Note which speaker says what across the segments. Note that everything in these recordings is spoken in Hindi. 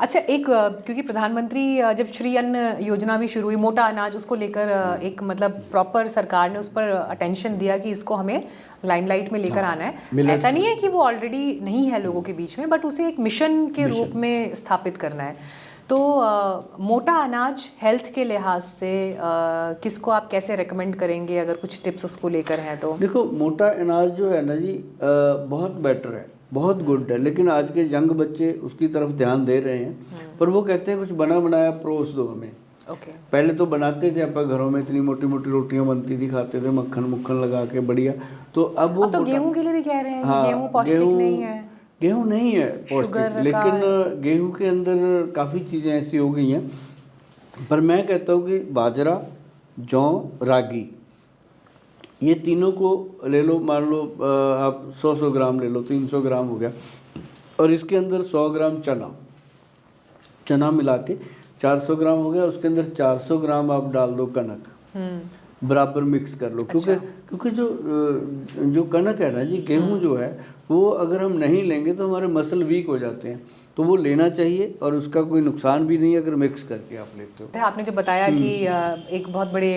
Speaker 1: अच्छा, क्योंकि प्रधानमंत्री जब श्री अन्न योजना भी शुरू हुई, मोटा अनाज उसको लेकर एक मतलब प्रॉपर सरकार ने उस पर अटेंशन दिया कि इसको हमें लाइमलाइट में लेकर आना है। ऐसा नहीं है कि वो ऑलरेडी नहीं है लोगों के बीच में, बट उसे एक मिशन के रूप में स्थापित करना है। तो मोटा अनाज हेल्थ के लिहाज से किसको आप कैसे रेकमेंड करेंगे, अगर कुछ टिप्स उसको लेकर हैं तो?
Speaker 2: देखो, मोटा अनाज जो है ना जी, बहुत बेटर है, बहुत गुड है, लेकिन आज के यंग बच्चे उसकी तरफ ध्यान दे रहे हैं, पर वो कहते हैं कुछ बना बनाया परोस दो हमें। पहले तो बनाते थे अपन घरों में, इतनी मोटी मोटी रोटियां बनती थी, खाते थे मक्खन मुक्खन लगा के बढ़िया। तो अब वो
Speaker 1: तो गेहूं के लिए भी कह रहे हैं
Speaker 2: हाँ,
Speaker 1: गेहूं पौष्टिक नहीं है।
Speaker 2: गेहूं नहीं है पौष्टिक, लेकिन गेहूं के अंदर काफ़ी चीज़ें ऐसी हो गई हैं। पर मैं कहता हूँ कि बाजरा, जौ, रागी, ये तीनों को ले लो, मान लो आप 100 ग्राम ले लो, 300 ग्राम हो गया, और इसके अंदर 100 ग्राम चना मिला के 400 ग्राम हो गया, उसके अंदर 400 ग्राम आप डाल दो कनक, बराबर मिक्स कर लो। क्योंकि जो कनक है ना जी, गेहूं जो है वो अगर हम नहीं लेंगे तो हमारे मसल वीक हो जाते हैं, तो वो लेना चाहिए, और उसका कोई नुकसान भी नहीं है अगर मिक्स करके आप लेते हो।
Speaker 1: आपने जो बताया कि एक बहुत बड़े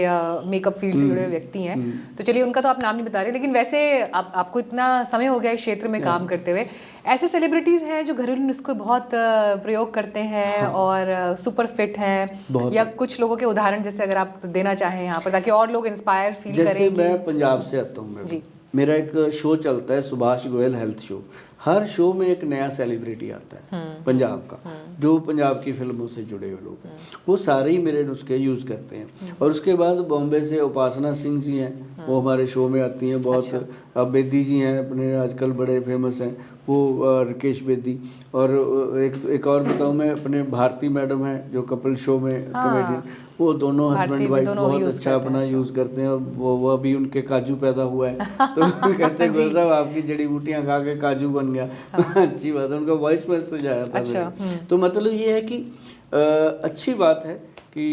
Speaker 1: मेकअप फील्ड से जुड़े हुए व्यक्ति हैं, तो चलिए उनका तो आप नाम नहीं बता रहे, लेकिन वैसे आपको इतना समय हो गया इस क्षेत्र में काम करते हुए, ऐसे सेलिब्रिटीज हैं जो घरेलू नुस्खे बहुत प्रयोग करते हैं और सुपर फिट हैं, या कुछ लोगों के उदाहरण जैसे अगर आप देना चाहें यहाँ पर, ताकि और लोग इंस्पायर फील करें?
Speaker 2: जैसे मैं पंजाब से आता हूँ, मेरा एक शो चलता है सुभाष गोयल हेल्थ शो। हर शो में एक नया सेलिब्रिटी आता है पंजाब का, जो पंजाब की फिल्मों से जुड़े हुए लोग हैं, वो सारे ही मेरे नुस्खे यूज़ करते हैं। और उसके बाद बॉम्बे से उपासना सिंह जी हैं, वो हमारे शो में आती हैं बहुत। अब बेदी जी हैं अपने आजकल बड़े फेमस हैं, वो राकेश बेदी। और एक और बताऊँ मैं, अपने भारती मैडम हैं जो कपिल शो में कॉमेडियन, वो दोनों हस्बैंड वाइफ बहुत अच्छा अपना यूज़ करते हैं। और वो अभी उनके काजू पैदा हुआ है तो कहते हैं गोयल साहब आपकी जड़ी बूटियाँ खा के काजू बन गया। अच्छी बात है, उनका वॉइस मैसेज आया था। तो मतलब ये है कि अच्छी बात है कि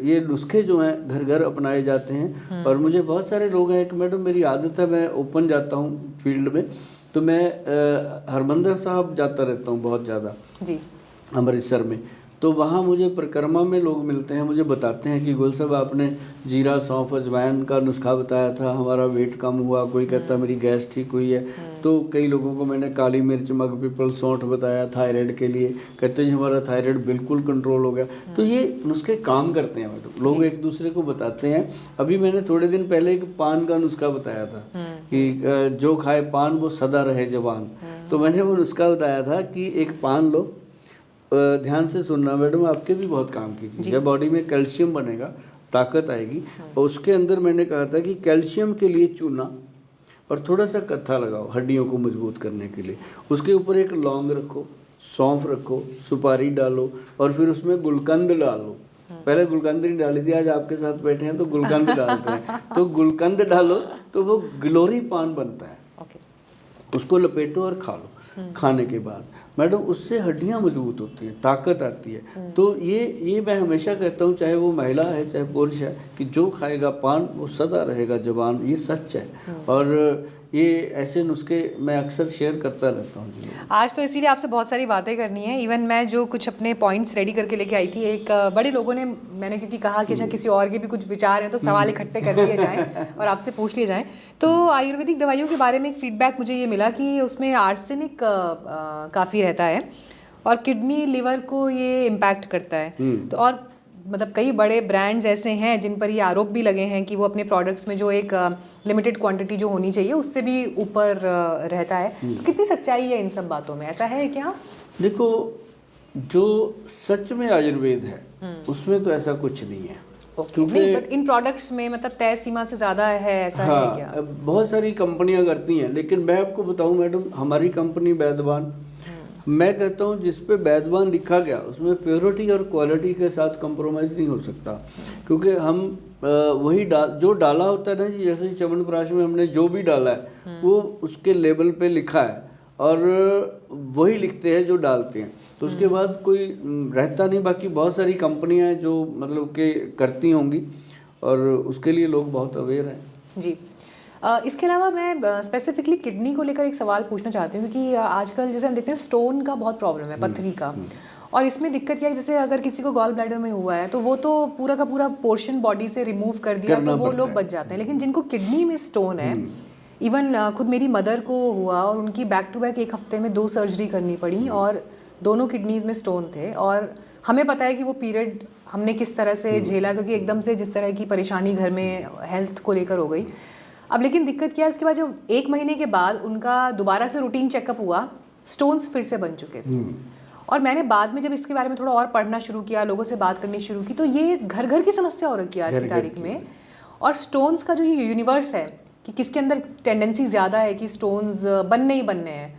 Speaker 2: ये नुस्खे जो हैं घर घर अपनाए जाते हैं। और मुझे बहुत सारे लोग हैं कि मैडम मेरी आदत है, मैं ओपन जाता हूँ फील्ड में, तो मैं हरमंदिर साहब जाता रहता हूँ बहुत ज़्यादा जी, अमृतसर में। तो वहाँ मुझे परिक्रमा में लोग मिलते हैं, मुझे बताते हैं कि गोयल साहब आपने जीरा सौंफ अजवाइन का नुस्खा बताया था, हमारा वेट कम हुआ, कोई कहता मेरी गैस ठीक हुई है। तो कई लोगों को मैंने काली मिर्च, मग पीपल, सौंठ बताया थायराइड के लिए, कहते हैं हमारा थायराइड बिल्कुल कंट्रोल हो गया। तो ये नुस्खे काम करते हैं मैडम, लोग एक दूसरे को बताते हैं। अभी मैंने थोड़े दिन पहले एक पान का नुस्खा बताया था कि जो खाए पान वो सदा रहे जवान। तो मैंने वो नुस्खा बताया था कि एक पान लो, ध्यान से सुनना मैडम, आपके भी बहुत काम की चीज़ है, बॉडी में कैल्शियम बनेगा, ताकत आएगी। और उसके अंदर मैंने कहा था कि कैल्शियम के लिए चूना और थोड़ा सा कत्था लगाओ हड्डियों को मजबूत करने के लिए। उसके ऊपर एक लौंग रखो, सौंफ रखो, सुपारी डालो, और फिर उसमें गुलकंद डालो। पहले गुलकंद नहीं डाली थी, आज आपके साथ बैठे हैं तो गुलकंद डालते हैं। तो गुलकंद डालो तो वो ग्लोरी पान बनता है, उसको लपेटो और खा लो। खाने के बाद मैडम उससे हड्डियां मजबूत होती हैं, ताकत आती है। तो ये मैं हमेशा कहता हूँ, चाहे वो महिला है चाहे पुरुष है, कि जो खाएगा पान वो सदा रहेगा जवान, ये सच है। और ये ऐसे नुस्खे मैं अक्सर शेयर करता रहता हूँ।
Speaker 1: आज तो इसीलिए आपसे बहुत सारी बातें करनी है। इवन मैं जो कुछ अपने पॉइंट्स रेडी करके लेके आई थी, एक बड़े लोगों ने, मैंने क्योंकि कहा कि अच्छा किसी और के भी कुछ विचार हैं तो सवाल इकट्ठे कर लिए जाएं और आपसे पूछ लिए जाएं। तो आयुर्वेदिक दवाइयों के बारे में एक फीडबैक मुझे ये मिला कि उसमें आर्सेनिक काफ़ी रहता है और किडनी लिवर को ये इम्पैक्ट करता है। तो और मतलब कई बड़े ब्रांड्स ऐसे हैं जिन पर ये आरोप भी लगे हैं कि वो अपने प्रोडक्ट्स में जो एक लिमिटेड क्वांटिटी जो होनी चाहिए उससे भी ऊपर रहता है। तो कितनी सच्चाई है इन सब बातों में, ऐसा है क्या?
Speaker 2: देखो, जो सच में आयुर्वेद है उसमें तो ऐसा कुछ नहीं है,
Speaker 1: क्योंकि बट इन प्रोडक्ट्स में मतलब तय सीमा से ज़्यादा है, ऐसा है क्या?
Speaker 2: बहुत सारी कंपनियां करती हैं, लेकिन मैं आपको बताऊं मैडम, हमारी कंपनी वैद्यवान, मैं कहता हूँ जिस पे वैद्यवान लिखा गया उसमें प्योरिटी और क्वालिटी के साथ कंप्रोमाइज़ नहीं हो सकता। क्योंकि हम वही जो डाला होता है ना जी, जैसे च्यवनप्राश में हमने जो भी डाला है वो उसके लेबल पे लिखा है, और वही लिखते हैं जो डालते हैं। तो उसके बाद कोई रहता नहीं। बाकी बहुत सारी कंपनियां हैं जो मतलब के करती होंगी, और उसके लिए लोग बहुत अवेयर हैं
Speaker 1: जी। इसके अलावा मैं स्पेसिफिकली किडनी को लेकर एक सवाल पूछना चाहती हूँ, क्योंकि आजकल जैसे हम देखते हैं स्टोन का बहुत प्रॉब्लम है, पथरी का, और इसमें दिक्कत क्या है, जैसे अगर किसी को गॉल ब्लैडर में हुआ है तो वो तो पूरा का पूरा पोर्शन बॉडी से रिमूव कर दिया तो वो लोग बच जाते हैं, लेकिन जिनको किडनी में स्टोन है, इवन खुद मेरी मदर को हुआ और उनकी बैक टू बैक 1 हफ्ते में 2 सर्जरी करनी पड़ी और दोनों किडनीज में स्टोन थे। और हमें पता है कि वो पीरियड हमने किस तरह से झेला, क्योंकि एकदम से जिस तरह की परेशानी घर में हेल्थ को लेकर हो गई। अब लेकिन दिक्कत क्या है, उसके बाद जब 1 महीने के बाद उनका दोबारा से रूटीन चेकअप हुआ, स्टोन्स फिर से बन चुके थे। और मैंने बाद में जब इसके बारे में थोड़ा और पढ़ना शुरू किया, लोगों से बात करनी शुरू की, तो ये घर घर की समस्या हो रखी है आज की तारीख में। और स्टोन्स का जो ये यूनिवर्स है कि किसके अंदर टेंडेंसी ज़्यादा है कि स्टोन्स बनने ही बनने हैं,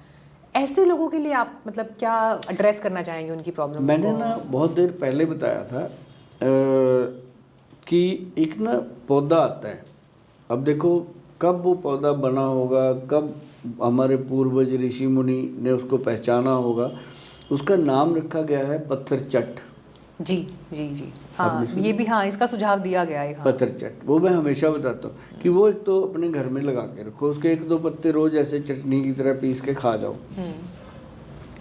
Speaker 1: ऐसे लोगों के लिए आप मतलब क्या एड्रेस करना चाहेंगे उनकी प्रॉब्लम?
Speaker 2: मैंने ना बहुत देर पहले बताया था कि एक ना पौधा आता है। अब देखो कब वो पौधा बना होगा, कब हमारे पूर्वज ऋषि मुनि ने उसको पहचाना होगा, उसका नाम रखा गया है पत्थर चट।
Speaker 1: जी जी जी, हाँ ये भी, हाँ इसका सुझाव दिया गया है। हाँ।
Speaker 2: पत्थर चट वो मैं हमेशा बताता हूँ कि वो एक तो अपने घर में लगा के रखो, उसके 1-2 पत्ते रोज ऐसे चटनी की तरह पीस के खा जाओ।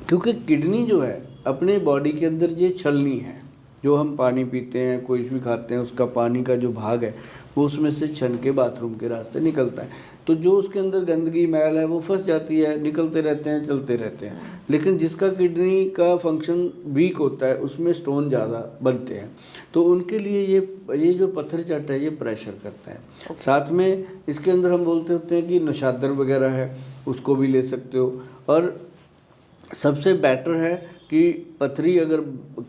Speaker 2: क्योंकि किडनी जो है अपने बॉडी के अंदर ये छलनी है, जो हम पानी पीते हैं, कोई भी खाते हैं, उसका पानी का जो भाग है वो उसमें से छन के बाथरूम के रास्ते निकलता है। तो जो उसके अंदर गंदगी मैल है वो फंस जाती है, निकलते रहते हैं, चलते रहते हैं। लेकिन जिसका किडनी का फंक्शन वीक होता है उसमें स्टोन ज़्यादा बनते हैं, तो उनके लिए ये जो पत्थर चट है ये प्रेशर करता है। साथ में इसके अंदर हम बोलते होते हैं कि नशादर वगैरह है, उसको भी ले सकते हो। और सबसे बेटर है कि पथरी अगर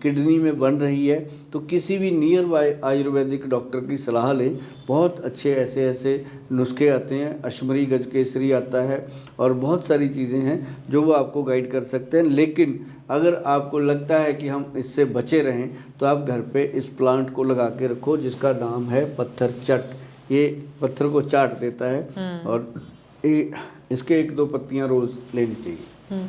Speaker 2: किडनी में बन रही है तो किसी भी नियर बाय आयुर्वेदिक डॉक्टर की सलाह लें। बहुत अच्छे ऐसे नुस्खे आते हैं, अश्मरी गज केसरी आता है और बहुत सारी चीज़ें हैं जो वो आपको गाइड कर सकते हैं। लेकिन अगर आपको लगता है कि हम इससे बचे रहें तो आप घर पे इस प्लांट को लगा के रखो जिसका नाम है पत्थर चट। ये पत्थर को चाट देता है और इसके 1-2 पत्तियाँ रोज़ लेनी चाहिए।